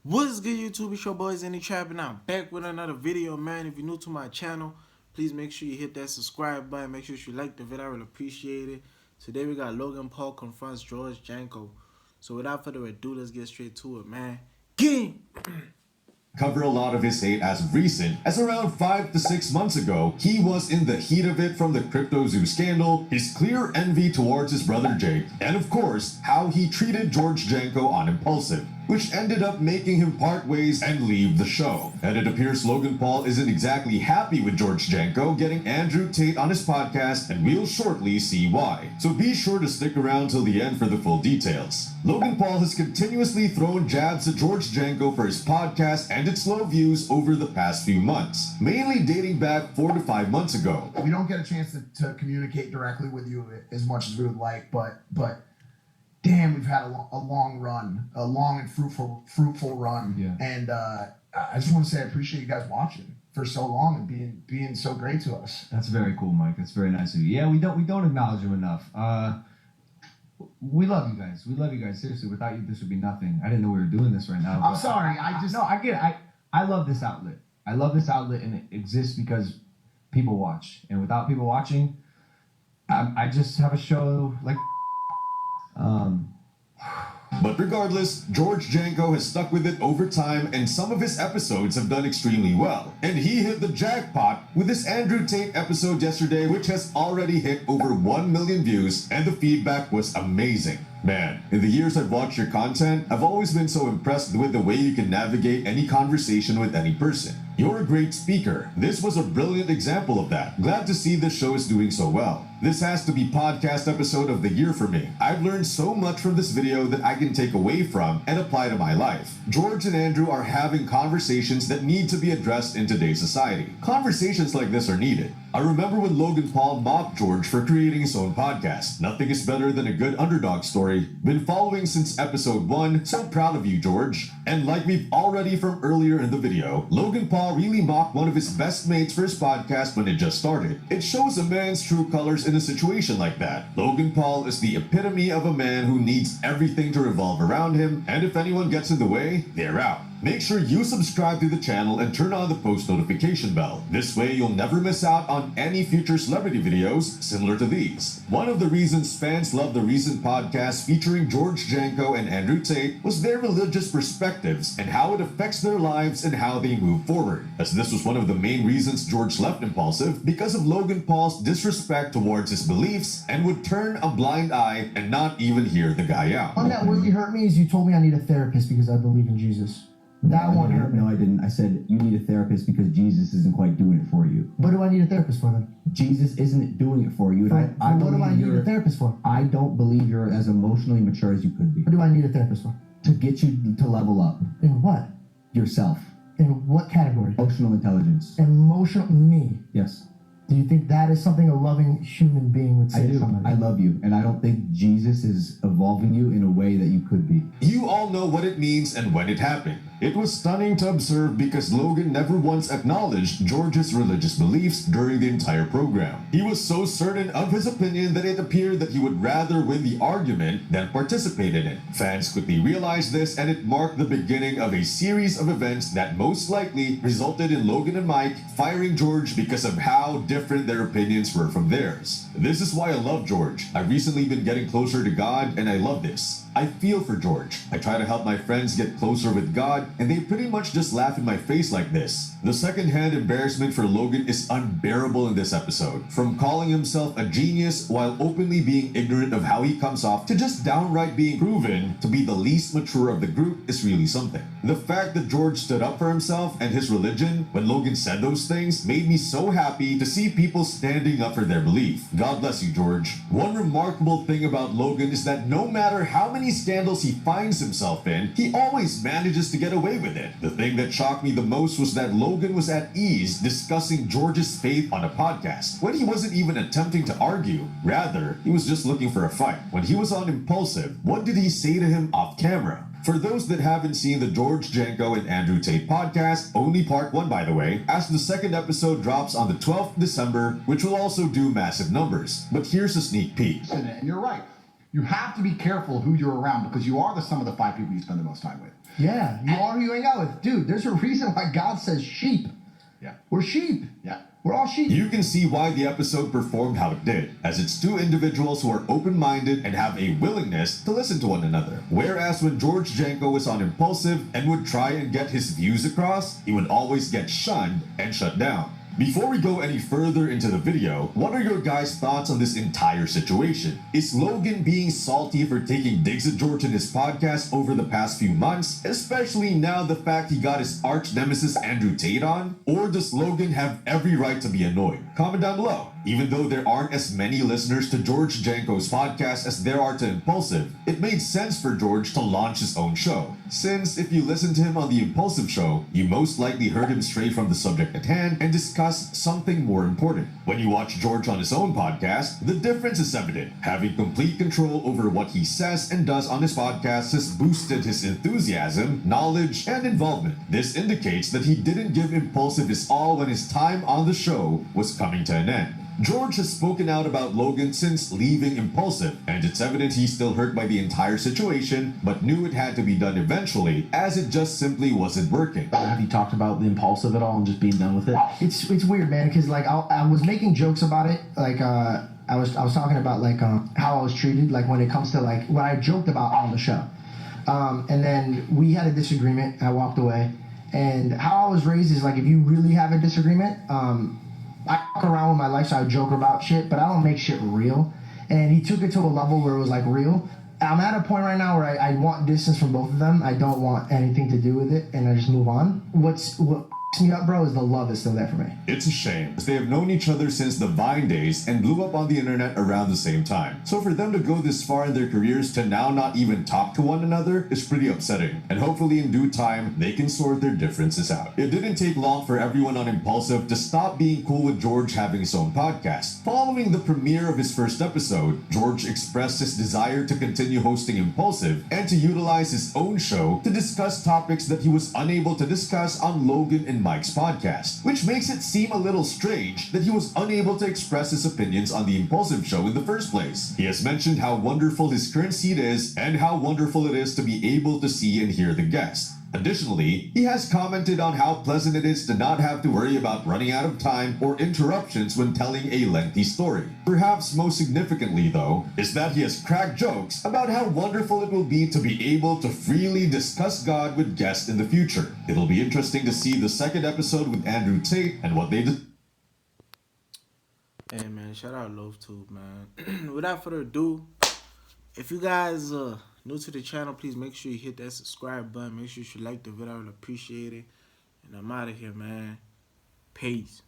What's good, YouTube? It's your boy Xenny Trapp, and I'm back with another video, man. If you're new to my channel, please make sure you hit that subscribe button. Make sure you like the video. I really appreciate it. Today we got Logan Paul confronts George Janko. So without further ado, let's get straight to it, man. Game. Cover a lot of his hate as recent as around 5 to 6 months ago. He was in the heat of it from the Crypto Zoo scandal, his clear envy towards his brother Jake, and of course, how he treated George Janko on Impulsive, which ended up making him part ways and leave the show. And it appears Logan Paul isn't exactly happy with George Janko getting Andrew Tate on his podcast, and we'll shortly see why. So be sure to stick around till the end for the full details. Logan Paul has continuously thrown jabs at George Janko for his podcast and its low views over the past few months, mainly dating back 4 to 5 months ago. We don't get a chance to communicate directly with you as much as we would like, but damn, we've had a long run, a long and fruitful run. Yeah. And I just want to say I appreciate you guys watching for so long and being so great to us. That's very cool, Mike. That's very nice of you. Yeah, we don't acknowledge him enough. We love you guys. We love you guys. Seriously, without you, this would be nothing. I didn't know we were doing this right now. I'm sorry. I get it. I love this outlet. I love this outlet, and it exists because people watch. And without people watching, I just have a show like. But regardless, George Janko has stuck with it over time, and some of his episodes have done extremely well. And he hit the jackpot with this Andrew Tate episode yesterday, which has already hit over 1 million views, and the feedback was amazing. Man, in the years I've watched your content, I've always been so impressed with the way you can navigate any conversation with any person. You're a great speaker. This was a brilliant example of that. Glad to see this show is doing so well. This has to be podcast episode of the year for me. I've learned so much from this video that I can take away from and apply to my life. George and Andrew are having conversations that need to be addressed in today's society. Conversations like this are needed. I remember when Logan Paul mocked George for creating his own podcast. Nothing is better than a good underdog story. Been following since episode 1, so proud of you, George. And like we've already from earlier in the video, Logan Paul really mocked one of his best mates for his podcast when it just started. It shows a man's true colors in a situation like that. Logan Paul is the epitome of a man who needs everything to revolve around him, and if anyone gets in the way, they're out. Make sure you subscribe to the channel and turn on the post notification bell. This way you'll never miss out on any future celebrity videos similar to these. One of the reasons fans love the recent podcast featuring George Janko and Andrew Tate was their religious perspectives and how it affects their lives and how they move forward. As this was one of the main reasons George left Impulsive, because of Logan Paul's disrespect towards his beliefs, and would turn a blind eye and not even hear the guy out. One that really hurt me is you told me I need a therapist because I believe in Jesus. That one hurt me. No, I didn't. I said you need a therapist because Jesus isn't quite doing it for you. What do I need a therapist for then? Jesus isn't doing it for you. What do I need a therapist for? I don't believe you're as emotionally mature as you could be. What do I need a therapist for? To get you to level up. In what? Yourself. In what category? Emotional intelligence. Emotional me? Yes. Do you think that is something a loving human being would say to somebody? I love you, and I don't think Jesus is evolving you in a way that you could be. You all know what it means and when it happened. It was stunning to observe because Logan never once acknowledged George's religious beliefs during the entire program. He was so certain of his opinion that it appeared that he would rather win the argument than participate in it. Fans quickly realized this, and it marked the beginning of a series of events that most likely resulted in Logan and Mike firing George because of how different their opinions were from theirs. This is why I love George. I've recently been getting closer to God, and I love this. I feel for George. I try to help my friends get closer with God, and they pretty much just laugh in my face like this. The second-hand embarrassment for Logan is unbearable in this episode. From calling himself a genius while openly being ignorant of how he comes off to just downright being proven to be the least mature of the group is really something. The fact that George stood up for himself and his religion when Logan said those things made me so happy to see people standing up for their belief. God bless you, George. One remarkable thing about Logan is that no matter how many scandals he finds himself in, he always manages to get away with it. The thing that shocked me the most was that Logan was at ease discussing George's faith on a podcast when he wasn't even attempting to argue. Rather, he was just looking for a fight. When he was on Impulsive, what did he say to him off camera? For those that haven't seen the George Janko and Andrew Tate podcast, only part 1 by the way, as the second episode drops on the 12th December, which will also do massive numbers. But here's a sneak peek. And you're right. You have to be careful who you're around because you are the sum of the 5 people you spend the most time with. Yeah, you are who you hang out with. Dude, there's a reason why God says sheep. Yeah. We're sheep. Yeah. We're all sheep. You can see why the episode performed how it did, as it's two individuals who are open-minded and have a willingness to listen to one another. Whereas when George Janko was on impulsive and would try and get his views across, he would always get shunned and shut down. Before we go any further into the video, what are your guys' thoughts on this entire situation? Is Logan being salty for taking digs at George in his podcast over the past few months, especially now the fact he got his arch nemesis Andrew Tate on? Or does Logan have every right to be annoyed? Comment down below. Even though there aren't as many listeners to George Janko's podcast as there are to Impulsive, it made sense for George to launch his own show. Since if you listen to him on the Impulsive show, you most likely heard him stray from the subject at hand and discuss something more important. When you watch George on his own podcast, the difference is evident. Having complete control over what he says and does on his podcast has boosted his enthusiasm, knowledge, and involvement. This indicates that he didn't give Impulsive his all when his time on the show was coming to an end. George has spoken out about Logan since leaving Impulsive, and it's evident he's still hurt by the entire situation, but knew it had to be done eventually, as it just simply wasn't working. Have you talked about the Impulsive at all and just being done with it? It's weird, man, because like I was making jokes about it, like I was talking about like how I was treated, like when it comes to like what I joked about on the show, and then we had a disagreement. I walked away, and how I was raised is like if you really have a disagreement, I walk around with my life, so I joke about shit, but I don't make shit real. And he took it to a level where it was like real. I'm at a point right now where I want distance from both of them. I don't want anything to do with it, and I just move on. What f***s me up, bro, is the love is still there for me. It's a shame, as they have known each other since the Vine days and blew up on the internet around the same time. So for them to go this far in their careers to now not even talk to one another is pretty upsetting, and hopefully in due time, they can sort their differences out. It didn't take long for everyone on Impulsive to stop being cool with George having his own podcast. Following the premiere of his first episode, George expressed his desire to continue hosting Impulsive and to utilize his own show to discuss topics that he was unable to discuss on Logan and Mike's podcast, which makes it seem a little strange that he was unable to express his opinions on the Impulsive show in the first place. He has mentioned how wonderful his current seat is and how wonderful it is to be able to see and hear the guest. Additionally, he has commented on how pleasant it is to not have to worry about running out of time or interruptions when telling a lengthy story. Perhaps most significantly, though, is that he has cracked jokes about how wonderful it will be to be able to freely discuss God with guests in the future. It'll be interesting to see the second episode with Andrew Tate and what they did. Hey man, shout out LoveTube, man. Without further ado, if you guys new to the channel, please make sure you hit that subscribe button. Make sure you like the video. I would appreciate it. And I'm out of here, man. Peace.